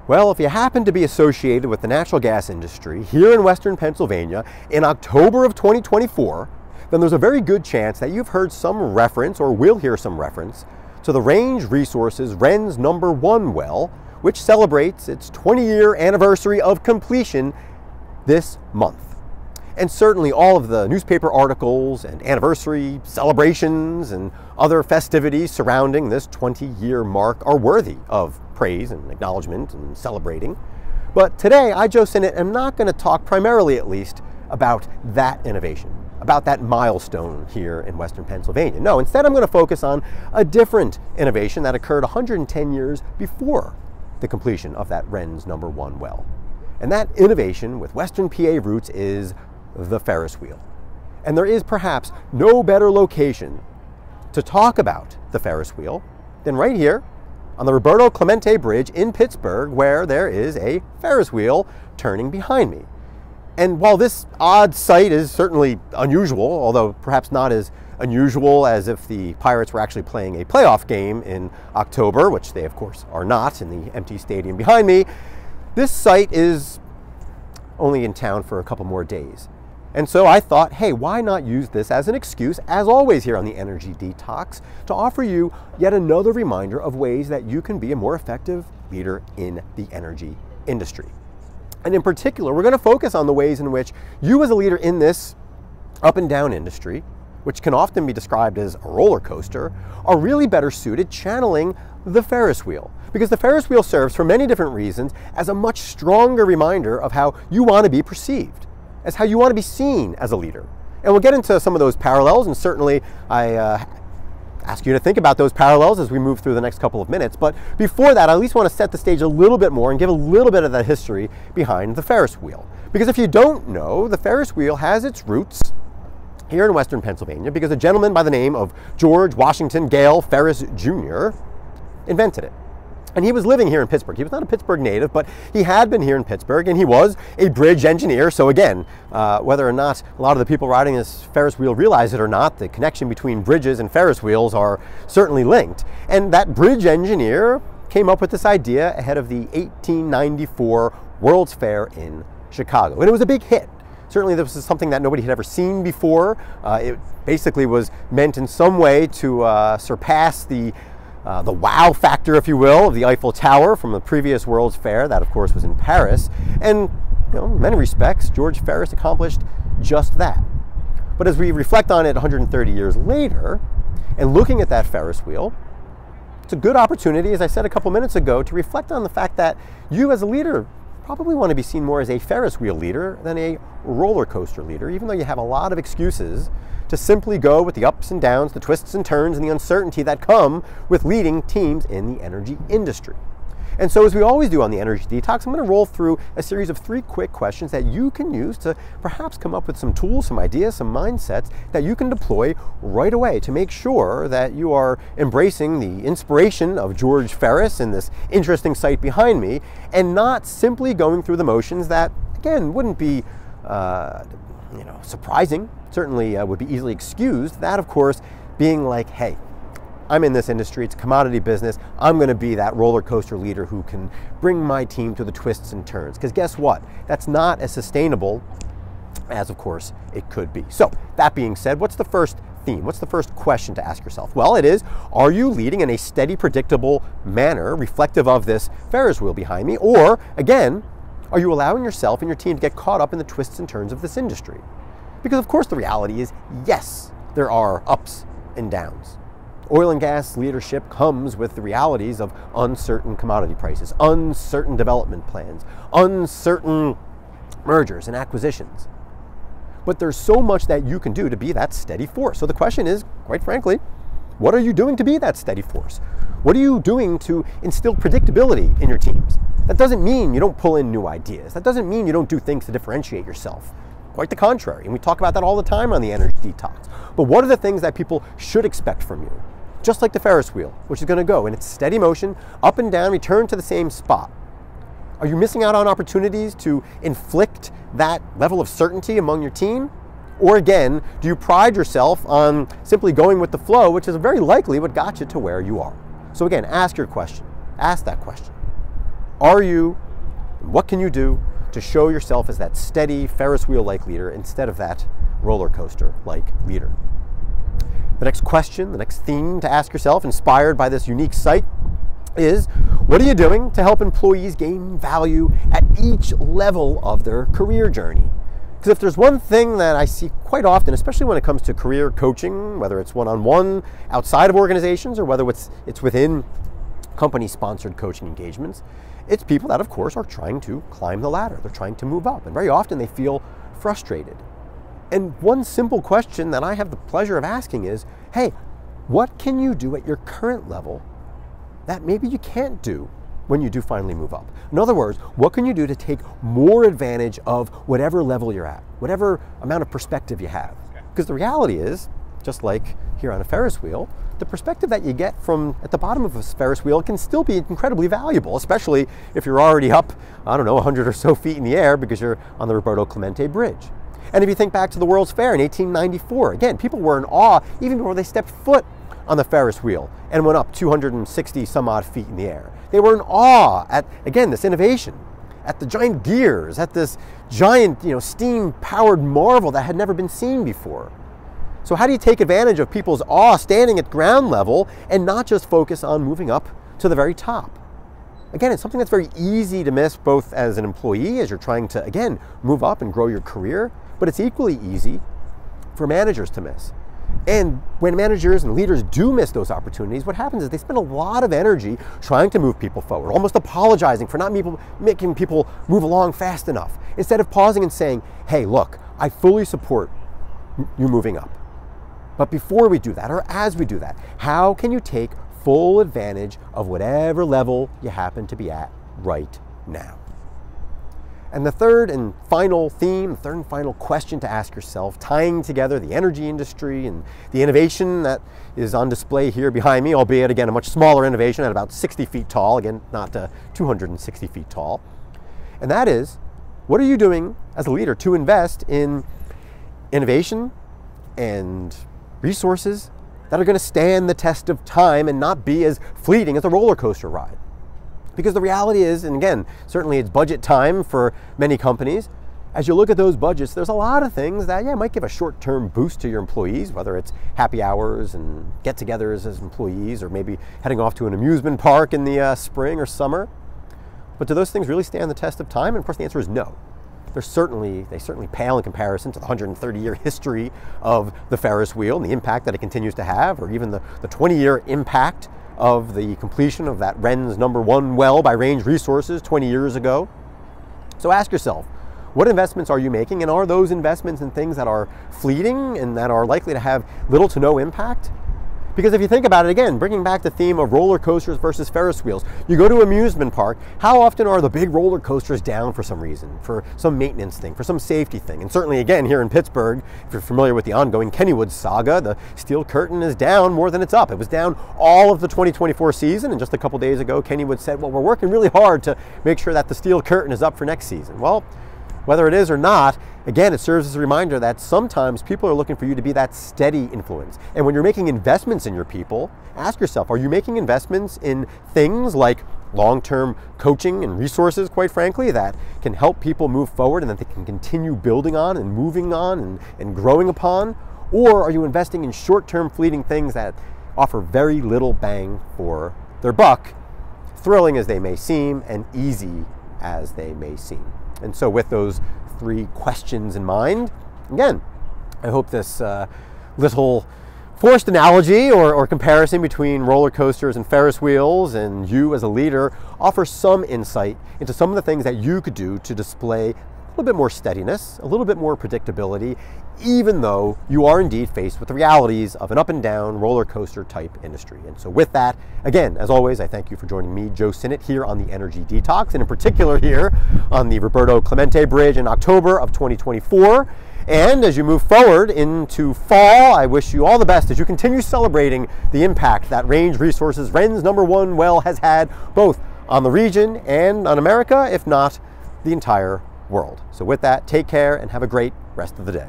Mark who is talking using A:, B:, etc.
A: Well, if you happen to be associated with the natural gas industry here in Western Pennsylvania in October of 2024, then there's a very good chance that you've heard some reference or will hear some reference to the Range Resources Wren's #1 well, which celebrates its 20-year anniversary of completion this month. And certainly all of the newspaper articles and anniversary celebrations and other festivities surrounding this 20-year mark are worthy of praise and acknowledgement and celebrating. But today, I, Joe Sinnott, am not going to talk, primarily at least, about that innovation, about that milestone here in Western Pennsylvania. No, instead I'm going to focus on a different innovation that occurred 110 years before the completion of that Wren's #1 well. And that innovation with Western PA roots is the Ferris wheel. And there is perhaps no better location to talk about the Ferris wheel than right here on the Roberto Clemente Bridge in Pittsburgh, where there is a Ferris wheel turning behind me. And while this odd sight is certainly unusual, although perhaps not as unusual as if the Pirates were actually playing a playoff game in October, which they of course are not in the empty stadium behind me, this sight is only in town for a couple more days. And so I thought, hey, why not use this as an excuse, as always here on the Energy Detox, to offer you yet another reminder of ways that you can be a more effective leader in the energy industry. And in particular, we're going to focus on the ways in which you as a leader in this up and down industry, which can often be described as a roller coaster, are really better suited channeling the Ferris wheel. Because the Ferris wheel serves, for many different reasons, as a much stronger reminder of how you want to be perceived, as how you want to be seen as a leader. And we'll get into some of those parallels, and certainly I ask you to think about those parallels as we move through the next couple of minutes. But before that, I at least want to set the stage a little bit more and give a little bit of the history behind the Ferris wheel. Because if you don't know, the Ferris wheel has its roots here in Western Pennsylvania because a gentleman by the name of George Washington Gale Ferris Jr. invented it. And he was living here in Pittsburgh. He was not a Pittsburgh native, but he had been here in Pittsburgh, and he was a bridge engineer. So again, whether or not a lot of the people riding this Ferris wheel realize it or not, the connection between bridges and Ferris wheels are certainly linked. And that bridge engineer came up with this idea ahead of the 1894 World's Fair in Chicago. And it was a big hit. Certainly this was something that nobody had ever seen before. It basically was meant in some way to surpass the wow factor, if you will, of the Eiffel Tower from the previous World's Fair. That, of course, was in Paris. And in many respects, George Ferris accomplished just that. But as we reflect on it 130 years later, and looking at that Ferris wheel, it's a good opportunity, as I said a couple minutes ago, to reflect on the fact that you as a leader probably want to be seen more as a Ferris wheel leader than a roller coaster leader, even though you have a lot of excuses to simply go with the ups and downs, the twists and turns, and the uncertainty that come with leading teams in the energy industry. And so as we always do on the Energy Detox, I'm going to roll through a series of 3 quick questions that you can use to perhaps come up with some tools, some ideas, some mindsets that you can deploy right away to make sure that you are embracing the inspiration of George Ferris in this interesting site behind me, and not simply going through the motions that, again, wouldn't be surprising, certainly would be easily excused. That, of course, being like, hey, I'm in this industry, it's a commodity business, I'm going to be that roller coaster leader who can bring my team to the twists and turns. Because guess what? That's not as sustainable as, of course, it could be. So, that being said, what's the first theme? What's the first question to ask yourself? Well, it is, are you leading in a steady, predictable manner, reflective of this Ferris wheel behind me? Or, again, are you allowing yourself and your team to get caught up in the twists and turns of this industry? Because, of course, the reality is, yes, there are ups and downs. Oil and gas leadership comes with the realities of uncertain commodity prices, uncertain development plans, uncertain mergers and acquisitions. But there's so much that you can do to be that steady force. So the question is, quite frankly, what are you doing to be that steady force? What are you doing to instill predictability in your teams? That doesn't mean you don't pull in new ideas. That doesn't mean you don't do things to differentiate yourself. Quite the contrary, and we talk about that all the time on the Energy Detox. But what are the things that people should expect from you? Just like the Ferris wheel, which is going to go in its steady motion, up and down, return to the same spot. Are you missing out on opportunities to inflict that level of certainty among your team? Or again, do you pride yourself on simply going with the flow, which is very likely what got you to where you are? So again, ask your question. Ask that question. are you, and what can you do to show yourself as that steady Ferris wheel-like leader instead of that roller coaster-like leader? The next question, the next theme to ask yourself, inspired by this unique site, is what are you doing to help employees gain value at each level of their career journey? Because if there's one thing that I see quite often, especially when it comes to career coaching, whether it's one-on-one outside of organizations or whether it's within company-sponsored coaching engagements, it's people that, of course, are trying to climb the ladder. They're trying to move up, and very often they feel frustrated. And one simple question that I have the pleasure of asking is, hey, what can you do at your current level that maybe you can't do when you do finally move up? In other words, what can you do to take more advantage of whatever level you're at, whatever amount of perspective you have? Because the reality is, just like here on a Ferris wheel, the perspective that you get from at the bottom of a Ferris wheel can still be incredibly valuable, especially if you're already up, 100 or so feet in the air because you're on the Roberto Clemente Bridge. And if you think back to the World's Fair in 1894, again, people were in awe even before they stepped foot on the Ferris wheel and went up 260 some odd feet in the air. They were in awe at, again, this innovation, at the giant gears, at this giant, steam-powered marvel that had never been seen before. So how do you take advantage of people's awe standing at ground level and not just focus on moving up to the very top? Again, it's something that's very easy to miss both as an employee as you're trying to, again, move up and grow your career, but it's equally easy for managers to miss. And when managers and leaders do miss those opportunities, what happens is they spend a lot of energy trying to move people forward, almost apologizing for not making people move along fast enough, instead of pausing and saying, hey, look, I fully support you moving up. But before we do that, or as we do that, how can you take full advantage of whatever level you happen to be at right now? And the third and final theme, the third and final question to ask yourself, tying together the energy industry and the innovation that is on display here behind me, albeit again a much smaller innovation at about 60 feet tall, again not 260 feet tall. And that is, what are you doing as a leader to invest in innovation and resources that are going to stand the test of time and not be as fleeting as a roller coaster ride? Because the reality is, and again, certainly it's budget time for many companies, as you look at those budgets, there's a lot of things that, might give a short-term boost to your employees, whether it's happy hours and get-togethers as employees, or maybe heading off to an amusement park in the spring or summer. But do those things really stand the test of time? And of course the answer is no. They certainly pale in comparison to the 130-year history of the Ferris wheel and the impact that it continues to have, or even the 20-year impact of the completion of that Wren's #1 well by Range Resources 20 years ago. So ask yourself, what investments are you making, and are those investments in things that are fleeting and that are likely to have little to no impact? Because if you think about it, again, bringing back the theme of roller coasters versus Ferris wheels, you go to an amusement park, how often are the big roller coasters down for some reason, for some maintenance thing, for some safety thing? And certainly, again, here in Pittsburgh, if you're familiar with the ongoing Kennywood saga, the steel curtain is down more than it's up. It was down all of the 2024 season, and just a couple days ago, Kennywood said, well, we're working really hard to make sure that the steel curtain is up for next season. Well, whether it is or not, again, it serves as a reminder that sometimes people are looking for you to be that steady influence. And when you're making investments in your people, ask yourself, are you making investments in things like long-term coaching and resources, quite frankly, that can help people move forward and that they can continue building on and moving on and growing upon? Or are you investing in short-term fleeting things that offer very little bang for their buck, thrilling as they may seem and easy as they may seem? And so with those three questions in mind, again, I hope this little forced analogy or comparison between roller coasters and Ferris wheels and you as a leader offers some insight into some of the things that you could do to display a little bit more steadiness, a little bit more predictability, even though you are indeed faced with the realities of an up and down roller coaster type industry. And so with that, again, as always, I thank you for joining me, Joe Sinnott, here on the Energy Detox, and in particular here on the Roberto Clemente Bridge in October of 2024. And as you move forward into fall, I wish you all the best as you continue celebrating the impact that Range Resources Wren's #1 well has had both on the region and on America, if not the entire world. So with that, take care and have a great rest of the day.